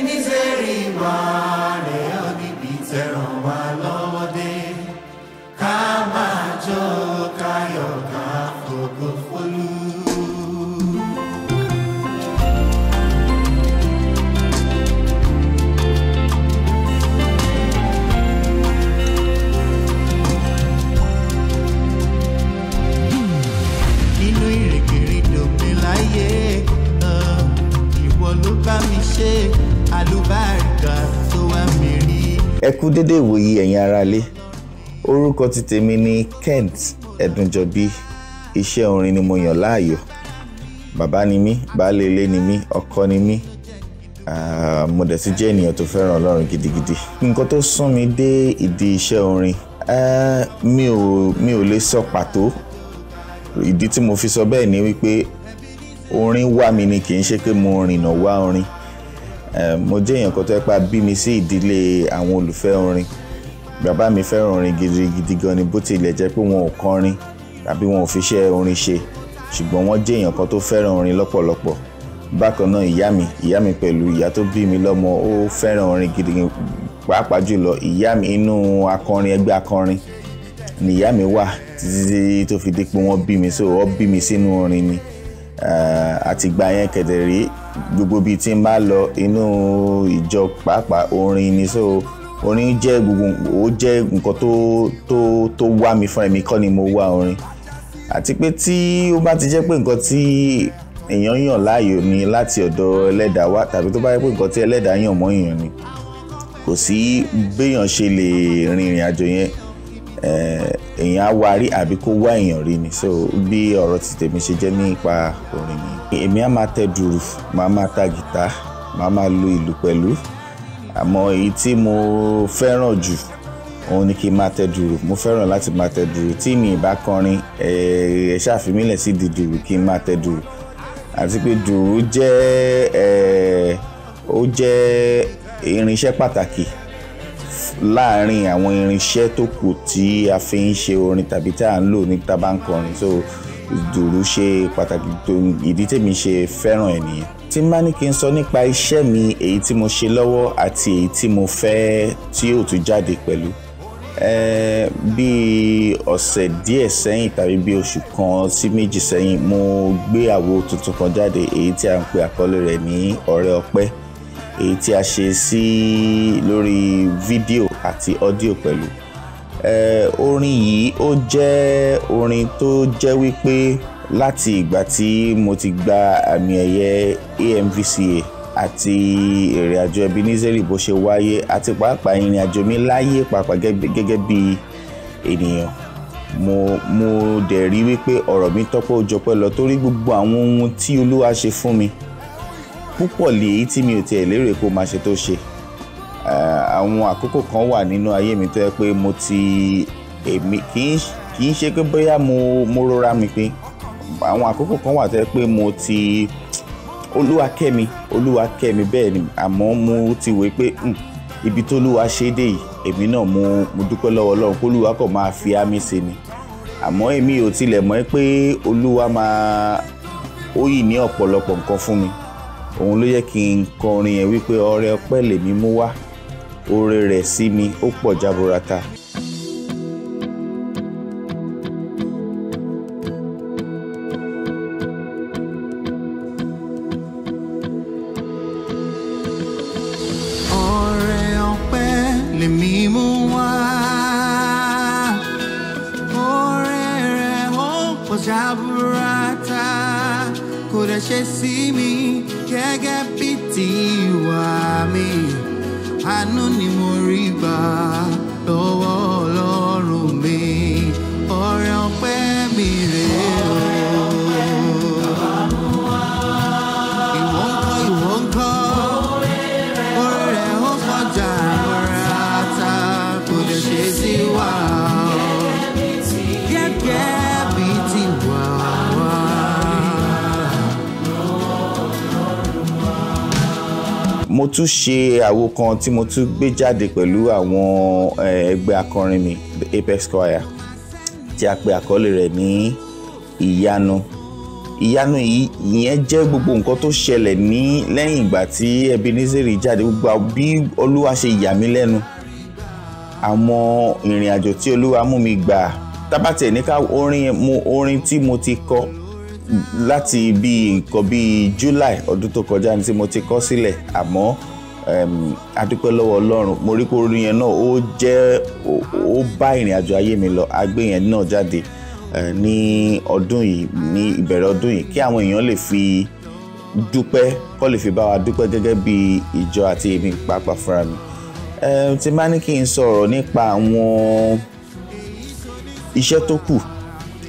Ebenezeri wà rẹ̀ ọ́ níbi tẹ̀ràn wá lọ́wọ́ dé. Ká máa jó káyọ̀ ká fògo fólú. Nínú ìrìnkèrindò mi láyé, ìwọ ló bá mi ṣe àlùbáríkà tó wá mi rí. Ẹ kú dédé ìwòyí ẹ̀yin aráalé. Orúkọ ti tèmi ni Kent Edunjobi. Iṣẹ́ orin ni mo yàn láàyò. Bàbá ni mí, baálé ilé ni mí, ọkọ ni mí. Mo dẹ̀ tún jẹ́ ènìyàn tó fẹ́ràn Ọlọ́run gidigidi. Nǹkan tó sún mi dé ìdí iṣẹ́ orin, mi ò lè sọ pàtó. Ìdí tí mo fi sọ bẹ́ẹ̀ ni wípé orin wá mi ni, kì í ṣe pé mo rìnà wá orin. Mo jẹ́ èèyàn kan tó pa bí mi sí ìdílé àwọn olùfẹ́ orin. Bàbá mi fẹ́ràn orin gidigidi gan ni, bó tilẹ̀ jẹ́ pé wọn ò kọrin tàbí wọn ò fi iṣẹ́ orin ṣe, ṣùgbọ́n wọ́n jẹ́ èèyàn kan tó fẹ́ràn orin lọ́pọ̀lọpọ̀. Bákan náà ìyá mi pẹ̀lú ìyá tó bí mi lọ́mọ, ó fẹ́ràn orin gidigidi. Pàápàá jùlọ ìyá mi, inú akọrin, ẹgbẹ́ akọrin ni ìyá mi wà títí tó fi di pé wọ́n bí mi, so wọ́n bí mi sínú orin ni. Àtìgbà yẹn kẹ̀dẹ̀rí gbogbo bíi tí n bá lọ inú ìjọ pàápàá orin ni, so orin jẹ́ nǹkan tó wá mi fún ẹ̀mí, kọ́ ni mo wá orin. Àti pé tí ó bá ti jẹ́ pé nǹkan tí èèyàn yàn láàyò ni láti ọ̀dọ̀ ẹlẹ́dàá wá, tàbí tó bá jẹ́ pé nǹkan tí ẹlẹ́dàá yàn mọ́ èèyàn ni, kò sí béèyàn ṣe lè rin ìrìn àjò yẹn. Èèyàn á wá rí àbí kó wá èèyàn rí ni. So bí ọ̀rọ̀ ti tèmi ṣe jẹ́ nípa orin mi. Èmi á máa tẹ dùrù, màá máa ta gìtá, màá máa lu ìlù pẹ̀lú. Àmọ́ èyí tí mo fẹ́ràn jù òun ni kí n máa tẹ dùrù. Mo fẹ́ràn láti máa tẹ dùrù. Tí mi ì bá kọrin, ẹ ṣàfimílẹ̀ sí di dùrù kí n máa tẹ dùrù. Àti pé dùrù jẹ́ irinṣẹ́ pàtàkì láàárín àwọn irinṣẹ́ tó kù tí a fi ń ṣe orin tàbí tí à ń lò ní tá bá ń kọrin. So dùrù ṣe pàtàkì, tó ìdí tèmi ṣe fẹ́ràn ẹ̀ nìyẹn. Tí n bá ní kí n sọ nípa iṣẹ́ mi, èyí tí mo ṣe lọ́wọ́ àti èyí tí mo fẹ́ tí yóò tún jáde pẹ̀lú. Bí ọ̀sẹ̀ díẹ̀ sẹ́yìn tàbí bí oṣù kan sí méjì sẹ́yìn, mo gbé àwo tuntun kan jáde, èyí tí a ń pè àkọlé rẹ̀ ní ọ̀rẹ́ ọpẹ́. Èyí tí a ṣe sí lórí fídíò àti ọ́díò pẹ̀lú. Orin yìí ó jẹ́ orin tó jẹ́ wípé láti ìgbà tí mo ti gba àmì ẹ̀yẹ AMVCA àti ìrìn àjò Ebenezeri bó ṣe wáyé, àti pàápàá ìrìn àjò mi láyé pàápàá gẹ́gẹ́ bí ènìyàn, mo dẹ̀ rí wípé ọ̀rọ̀ mi tọ́pọ̀ òjọpẹ́ lọ, torí gbogbo àwọn ohun tí Olúwa ṣe fún mi, púpọ̀ lè èyí tí mi ò tiẹ̀ lérò pé ó máa ṣe tó ṣe. Àwọn àkókò kan wà nínú ayé mi tó yẹ pé èmi kì í ṣe pé bóyá mo rọra mi pé àwọn àkókò kan wà tó yẹ pé Olúwa kẹ́ mi bẹ́ẹ̀ ni, àmọ́ mo ti wò pé ibi tó Olúwa ṣe dé yìí, èmi náà mo dúpẹ́ lọ́wọ́ Ọlọ́run kó Olúwa kàn máa fi àmì ṣe ni. Àmọ́ èmi ò tilẹ̀ mọ̀ pé Olúwa ó yìí ní ọ̀pọ̀lọpọ̀ nǹkan fún mi. Òun ló yẹ kí n kọ orin yẹn wípé ọrẹ ọpẹ́ lèmi mú wá, oore rẹ̀ sí mi ó pọ̀ jaburata. Ọrẹ ọpẹ́ lèmi mú wá, oore rẹ̀ ó pọ̀ jaburata. Kò dẹ̀ ṣe sí mi gẹ́gẹ́ bí tiwa mi, àánú ni mo rí gbà lọ́wọ́ Ọlọ́run mi. Ọrẹ ọpẹ́ mi rèé o. Ìwọ ńkọ́, oore rẹ̀ ó pọ̀ jaburata. Kò dẹ̀ ṣe sí wa gẹ́gẹ́ bí tiwa wá. Mo tún ṣe àwo kan tí mo tún gbé jáde pẹ̀lú àwọn ẹgbẹ́ akọrin mi, the Apex Choir, tí a pè àkọlé rẹ̀ ní ìyanu. ìyanu yìí ìyẹn jẹ́ gbogbo nǹkan tó ṣẹlẹ̀ ní lẹ́yìn ìgbà tí Ebenezeri jáde, gbogbo bí Olúwa ṣe yà mí lẹ́nu, àwọn ìrìn àjò tí Olúwa mú mi gbà. Tábàtì ní ká orin tí mo ti kọ láti bí July ọdún tó kọjá ní tí mo ti kọ sílẹ̀, àmọ́ adúpẹ́ lọ́wọ́ Ọlọ́run, mo rí pé orin yẹn náà ó bá ìrìn àjò ayé mi lọ. A gbé yẹn náà jáde ní ọdún yìí, ní ìbẹ̀rẹ̀ ọdún yìí, kí àwọn èèyàn lè fi dúpẹ́, kó lè fi bá wa dúpẹ́ gẹ́gẹ́ bí ìjọ àti èmi pàápàá fúnra mi. Tí bá ní kí n sọ̀rọ̀ nípa àwọn iṣẹ́ tó kù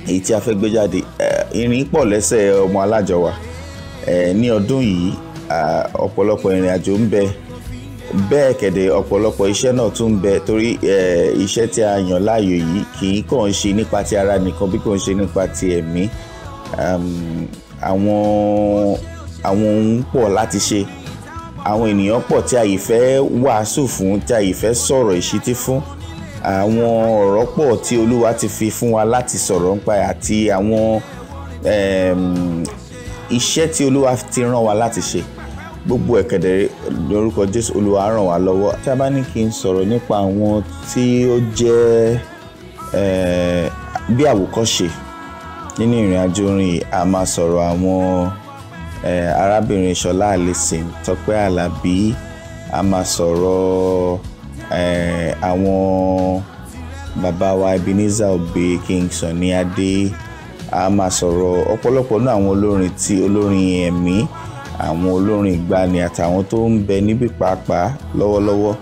èyí tí a fẹ́ gbé jáde, ìrìn pọ̀ lẹ́sẹ̀ ọmọ alájọ wa ní ọdún yìí. Ọ̀pọ̀lọpọ̀ ìrìn àjò ń bẹ, bẹ́ẹ̀ kẹ̀dẹ̀ ọ̀pọ̀lọpọ̀ iṣẹ́ náà tún ń bẹ, torí iṣẹ́ tí a yàn láàyò yìí kì í kàn ṣe nípa ti ara nìkan bí kò ń ṣe nípa ti ẹ̀mí. Àwọn ohun pọ̀ láti ṣe, àwọn ènìyàn pọ̀ tí a yìí fẹ́ wàásù fún, tí a yìí fẹ́ sọ̀rọ̀ ìṣítí fún, àwọn ọ̀rọ̀ pọ̀ tí Olúwa ti fi fún wa láti sọ̀rọ̀ nípa àti àwọn iṣẹ́ tí Olúwa ti rán wa láti ṣe. Gbogbo ẹ̀kẹ̀dẹ̀ lórúkọ Jésù, Olúwa ràn wá lọ́wọ́. Tí a bá ní kí n sọ̀rọ̀ nípa àwọn tí ó jẹ́ bí àwòkọ́ṣe nínú ìrìn àjò orin yìí, a máa sọ̀rọ̀ àwọn arábìnrin Ṣọlá Allyson, Tọ́pẹ́ Àlàbí, a máa sọ̀rọ̀ àwọn bàbá wa Ebenezeri, King Sunny Adé, a máa sọ̀rọ̀ ọ̀pọ̀lọpọ̀ náà àwọn olórin ẹ̀mí, àwọn olórin ìgbàanì àtàwọn tó ń bẹ níbí pàápàá lọ́wọ́lọ́wọ́.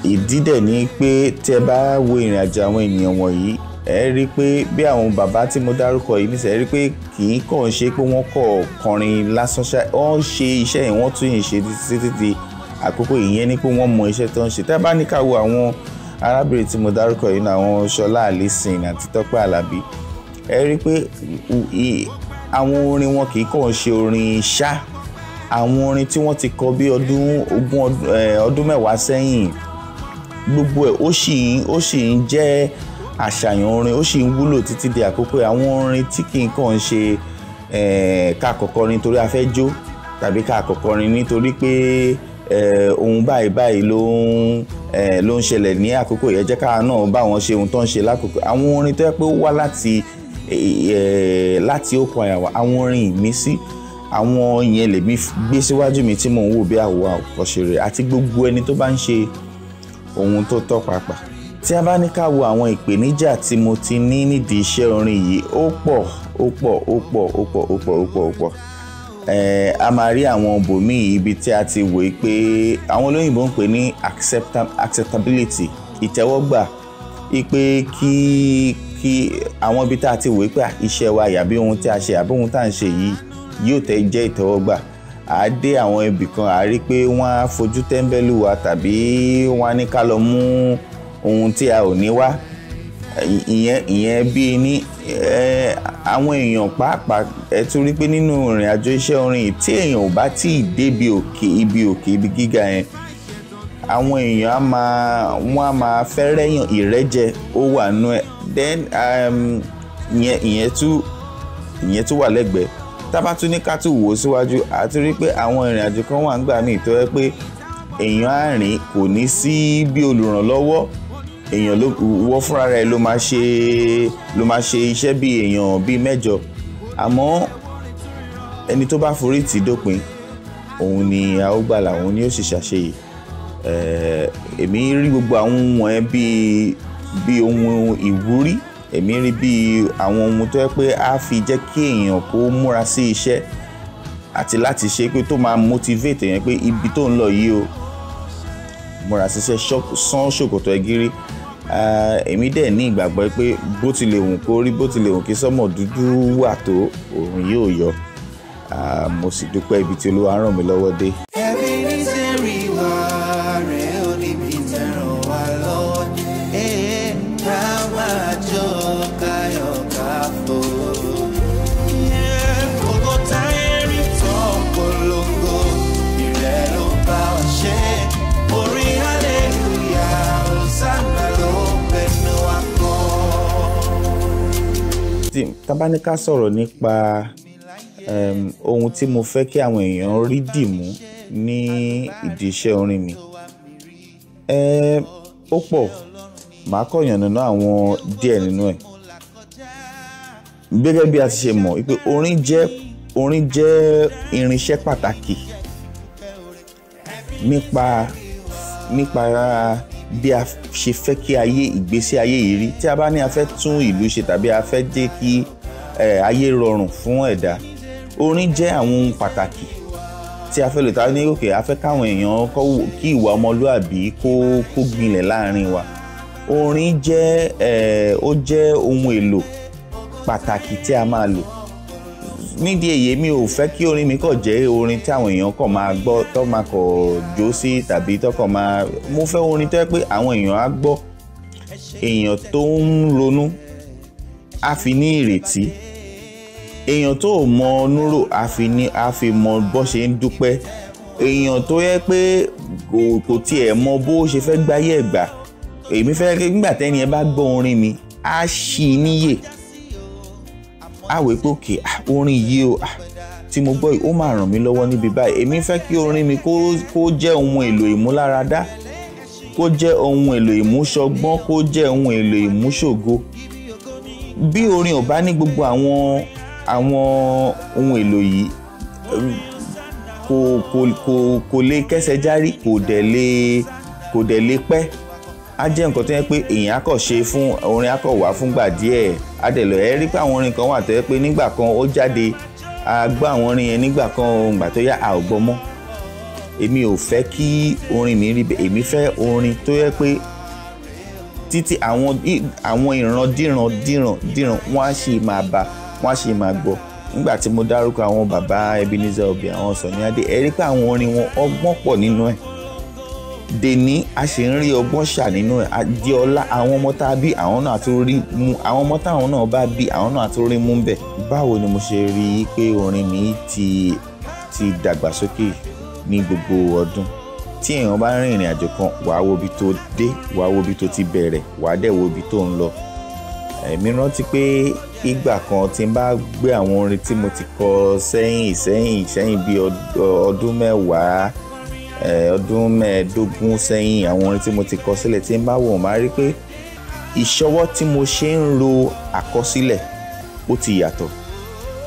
Ìdí dẹ̀ ni pé tí ẹ bá wo ìrìn àjò àwọn ènìyàn wọ̀nyí, ẹ rí pé bí àwọn bàbá tí mo dárúkọ yìí nísìnyí, ẹ rí pé kì í kàn ṣe pé wọ́n kọ̀ kọrin lásán, wọ́n ṣe iṣẹ́ yìí, wọ́n tún yìí ṣe títí di àkókò ìyẹn ni pé wọ́n mọ iṣẹ́ tó ń ṣe. Tí a bá ní ká wo àwọn arábìnrin tí mo dárúkọ yìí náà, àwọn Ṣọlá Allyson àti Tọ́pẹ́ Àlàbí, ẹ rí pé àwọn orin wọn kì í kàn ṣe orin ṣá, àwọn orin tí wọ́n ti kọ bí ọdún mẹ́wàá sẹ́yìn, gbogbo ẹ̀ ó sì ń jẹ́ àṣàyàn orin, ó sì ń wúlò títí di àkókò. Àwọn orin tí kì í kàn ṣe ká kọ́kọ́rin nítorí a fẹ́ jó, tàbí ká kọ́kọ́rin nítorí pé ohun báyìí ló ń ṣẹlẹ̀ ní àkókò yẹn, jẹ́ káwa náà bá wọn ṣe ohun tó ń ṣe lákòókò. Àwọn orin tó yẹ pé ó wá láti òkun àyà wa, àwọn orin ìmísí, àwọn yẹn lèmi gbé síwájú mi tí mò ń wò bí àwòkọ́ṣe rẹ̀, àti gbogbo ẹni tó bá ń ṣe ohun tó tọ́ pàápàá. Tí a bá ní ká wo àwọn ìpèníjà tí mo ti ní nídìí iṣẹ́ orin yìí, ó pọ̀. A máa rí àwọn ibòmíì ibi tí a ti wòye pé àwọn olóyìnbó ń pè ní acceptability, ìtẹ́wọ́gbà, pé kí àwọn ibi tí a ti wòye pé iṣẹ́ wa yàbí ohun tí a ṣe àbí ohun tí à ń ṣe yìí yóò jẹ́ ìtẹ́wọ́gbà. À dé àwọn ibì kan, à rí pé wọ́n á fojú tẹ́ńbẹ́lú wa, tàbí wọ́n á ní ká lọ mú ohun tí a ò ní wá. Ìyẹn bí ní àwọn èèyàn pàápàá, ẹ tún rí pé nínú ìrìn àjò iṣẹ́ orin yìí, tí èèyàn ò bá tí ì dé ibi gíga yẹn, àwọn èèyàn wọ́n á máa fẹ́ rẹ́yàn, ìrẹ́jẹ ó wà nú ẹ̀. Then ìyẹn tún wà lẹ́gbẹ̀ẹ́. Tábà tún ní ká tún wò síwájú, a tún rí pé àwọn ìrìn àjò kan wà nígbà míì tó yẹ pé èèyàn á rìn, kò ní sí bí olùrànlọ́wọ́, èèyàn wọ́ fúnra rẹ̀ ló máa ṣe iṣẹ́ bí èèyàn bíi mẹ́jọ, àmọ́ ẹni tó bá forí tì dópin, òun ni a ó gbàlà, òun ni ó sì ṣàṣeyè. Èmi rí gbogbo àwọn ohun wọ̀nyẹn bí ohun ìwúrí, èmi rí bí àwọn ohun tó yẹ pé á fi jẹ́ kí èèyàn kó múra sí iṣẹ́ àti láti ṣe pé tó máa motivate èèyàn pé ibi tó ń lọ yìí o, múra síṣẹ́, sán ṣòkòtò ẹgírí. Èmi dẹ̀ ní ìgbàgbọ́ pé bó tilẹ̀ wù kó rí, bó tilẹ̀ wù kí sọ́mọ̀ dúdú wà tó, òòrùn yóò yọ. Mo sì dúpẹ́ ibi tí Olúwa ràn mí lọ́wọ́ dé. Ebenezeri wà rẹ̀ ó níbi tẹ̀ràn wá lọ́wọ́, ká máa jó káyọ̀ káfó. Gbogbo táyé rí tán polongo, ìrẹ́ ló bá wa ṣe. Orin hallelujah, hosanna ló bẹnu wa kọ́. tá bá ní ká sọ̀rọ̀ nípa ohun tí mo fẹ́ kí àwọn èèyàn rí dìmú ní ìdí iṣẹ́ orin mi, ó pọ̀. Màá kọ́ yànnàná àwọn díẹ̀ nínú ẹ̀. Gẹ́gẹ́ bí a ti ṣe mọ̀ pé orin jẹ́ irinṣẹ́ pàtàkì nípa bí a ṣe fẹ́ kí ìgbésí ayé yìí rí. Tí a bá ní a fẹ́ tún ìlú ṣe tàbí a fẹ́ jẹ́ kí ayé rọrùn fún ẹ̀dá, orin jẹ́ àwọn ohun pàtàkì tí a fẹ́ lò. Ta ní òkè a fẹ́ káwọn èèyàn kí ìwà ọmọlúàbí kó gbilẹ̀ láàrin wa. Orin jẹ́ ohun èlò pàtàkì tí a máa lò. Nídìí èyí mi ò fẹ́ kí orin mi kàn jẹ́ orin tí àwọn èèyàn kàn máa gbọ́ tó máa kàn jó sí tàbí tó kàn máa. Mo fẹ́ orin tó yẹ pé àwọn èèyàn á gbọ́, èèyàn tó ń ronú á fi ní ìrètí, èèyàn tó mọ núrò á fi mọ bó ṣe ń dúpẹ́, èèyàn tó yẹ pé kò tiẹ̀ mọ bó ṣe fẹ́ gbáyé ẹ̀gbà. Èmi fẹ́ kí nígbà tẹ́ni ẹ bá gbọ́ orin mi á ṣí níyè, á wò pé òkè orin yìí o tí mo gbọ́ yìí ó máa ràn mí lọ́wọ́ níbi báyìí. Èmi fẹ́ kí orin mi kó jẹ́ ohun èlò ìmúláradá, kó jẹ́ ohun èlò ìmúṣọgbọ́n, kó jẹ́ ohun èlò ìmúṣògo. Bí orin ò bá ní gbogbo àwọn ohun èlò yìí, kò lè kẹ́sẹ̀ járí, kò dẹ̀ lè pẹ́. Á jẹ́ nǹkan tó yẹ pé èèyàn á kàn ṣe fún orin, á kàn wá fúngbà díẹ̀, á dẹ̀ lọ. Ẹ rí pé àwọn orin kan wà tó yẹ pé nígbà kan ó jáde, a gbọ́ àwọn orin yẹn nígbà kan ògbà tó yá a ò gbọ́ mọ́. Èmi ò fẹ́ kí orin mi rí bẹ́ẹ̀. Èmi fẹ́ orin tó yẹ pé títí àwọn ìran wọ́n á sì máa bá, wọ́n á sì máa gbọ́. Nígbà tí mo dárúkọ àwọn bàbá Ebenezeri, àwọn Sunny Adé, ẹ rí pé àwọn orin wọn ọgbọ́n pọ̀ nínú ẹ̀. Dèní a sì ń rí ọgbọ́n ṣà nínú ẹ̀. Adéọlá, àwọn ọmọ tá a bí àwọn náà tó rí mú, àwọn ọmọ táwọn náà bá bí àwọn náà tó rí mú bẹ̀. Báwo ni mo ṣe rí pé orin mi ti dàgbàsókè ní gbogbo ọdún? Tí èèyàn bá rìn ìrìn àjò kan, wàá wo ibi tó dé, wàá wo ibi tó ti bẹ̀rẹ̀, wàá dẹ̀ wo ibi tó ń lọ. Èmi rántí pé ìgbà kan tí n bá gbé àwọn orin tí mo ti kọ sẹ́yìn bí ọdún mẹ́wàá, ọdún mẹ́ẹ̀ẹ́dógún sẹ́yìn, àwọn orin tí mo ti kọ sílẹ̀, tí n bá wò máa rí pé ìṣọwọ́ tí mo ṣe ń ro àkọsílẹ̀ ó ti yàtọ̀.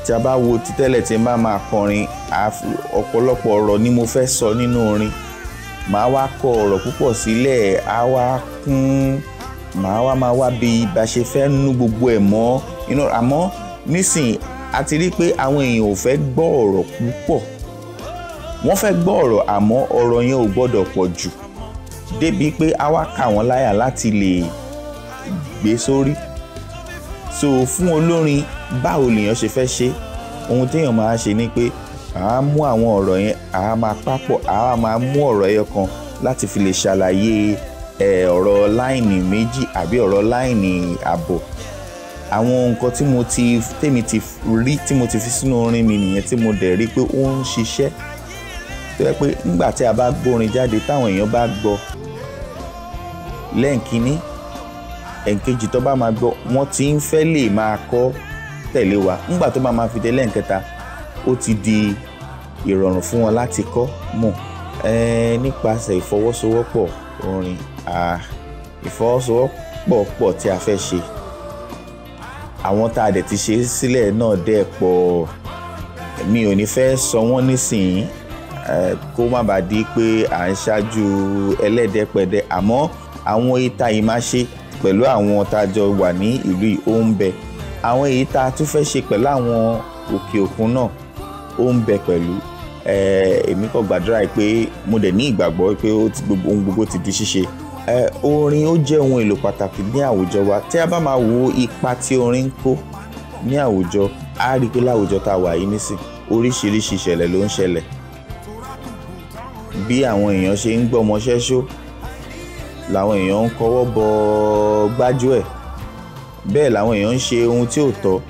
Tí a bá wo títẹ́lẹ̀ tí n bá máa kọrin, ọ̀pọ̀lọpọ̀ ọ̀rọ̀ ni mo fẹ́ sọ nínú orin. Màá wá kọ ọ̀rọ̀ púpọ̀ sílẹ̀, á wá kún, màá wá bí ibà ṣe fẹ́ nú gbogbo ẹ̀ mọ́ inú. Àmọ́ nísìnyí a ti rí pé àwọn èèyàn ò fẹ́ gbọ́ ọ̀rọ̀ púpọ̀. Wọ́n fẹ́ gbọ́ ọ̀rọ̀ àmọ́ ọ̀rọ̀ yẹn ò gbọ́dọ̀ pọ̀ jù débi pé á wá kà wọ́n láyà láti lè gbé sórí. So fún olórin, báwo lèèyàn ṣe fẹ́ ṣe? Ohun téèyàn máa ṣe ni pé àá mú àwọn ọ̀rọ̀ yẹn, àá máa papọ̀, àá máa mú ọ̀rọ̀ ẹyọ kan láti fi lè ṣàlàyé ọ̀rọ̀ láìnì méjì àbí ọ̀rọ̀ láìnì àbọ̀. Àwọn nǹkan tèmi ti rí tí mo ti fi sínú orin mi nìyẹn, tí mo dẹ̀ rí pé ó ń ṣiṣẹ́. Tó yẹ pé nígbà tí a bá gbórin jáde, táwọn èèyàn bá gbọ́ lẹ́ǹkíní, ẹ̀ǹkejì tó bá máa gbọ́, wọ́n ti ń fẹ́ lè máa kọ tẹ̀lé wa. Nígbà tó bá máa fi dé lẹ́ǹkẹta, ó ti di ìrọ̀rùn fún wọn láti kọ́ mọ̀. Nípasẹ̀ ìfọwọ́sowọ́pọ̀ orin, ìfọwọ́sowọ́pọ̀ pọ̀ tí a fẹ́ ṣe. Àwọn tá a dẹ̀ ti ṣe sílẹ̀ náà dẹ̀ pọ̀. Mi ò ní fẹ́ sọ wọ́n nísìnyí kó má bàa di pé à ń ṣáájú ẹlẹ́dẹ̀pẹ̀dẹ̀. Àmọ́ àwọn ìta yìí máa ṣe pẹ̀lú àwọn tá a jọ wà ní ìlú yìí ó ń bẹ. Àwọn èyí tá a tún fẹ́ ṣe pẹ̀lú àwọn òkè òkun náà ó ń bẹ pẹ̀lú. Èmi kò gbàdúrà pé mo dẹ̀ ní ìgbàgbọ́ pé ohun gbogbo ti di ṣíṣe. Orin ó jẹ́ ohun èlò pàtàkì ní àwùjọ wa. Tí a bá máa wo ipa tí orin ń kó ní àwùjọ, á rí pé láwùjọ tá a wà yìí nísìn, oríṣiríṣi ìṣẹ̀lẹ̀ ló ń ṣẹlẹ̀. Bí àwọn èèyàn ṣe ń gbọ́mọ ṣẹ́ṣó, làwọn èèyàn ń kọwọ́ bọ gbájú ẹ̀. Bẹ́ẹ̀ làwọn èèyàn ń ṣe ohun tí ò tọ́.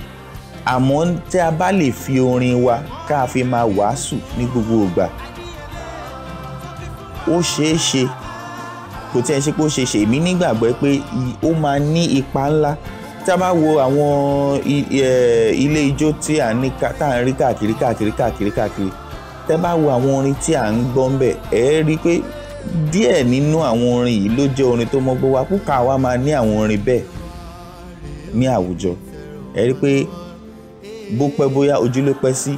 Àmọ́ tí a bá lè fi orin wa ká fi máa wàásù ní gbogbo ìgbà, ó ṣeé ṣe. Kò tí ẹ ṣe pé ó ṣeé ṣe. Èmi nígbàgbọ́ pé ó máa ní ipa ńlá tí a bá wo àwọn ilé ijó tí à ń rí káàkiri tẹ́ bá wo àwọn orin tí à ń gbọ́ ń bẹ̀ ẹ rí i pé díẹ̀ nínú àwọn orin yìí ló jẹ́ orin tó mọ́gbọ́n wa púpọ̀ àwa máa ní àwọn orin bẹ́ẹ̀ ní àwùjọ ẹ rí i pé bó pẹ́ bóyá ojú ló pẹ́ sí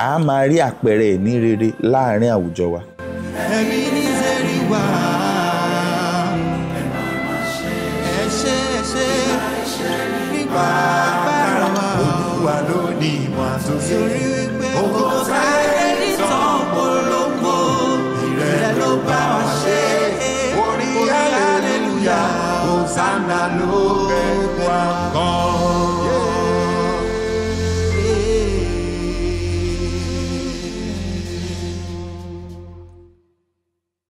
a máa rí àpẹẹrẹ ní rere láàrin àwùjọ wa. Ebenezeri wá ẹ ṣé nípa agbára wa Olúwa ló ní ìmọ̀ àtòyè ògo sáré nìtàn polongo ìrẹ̀ ló bá wa ṣe orí hallelujah hosanna ló bẹ̀ wá gan.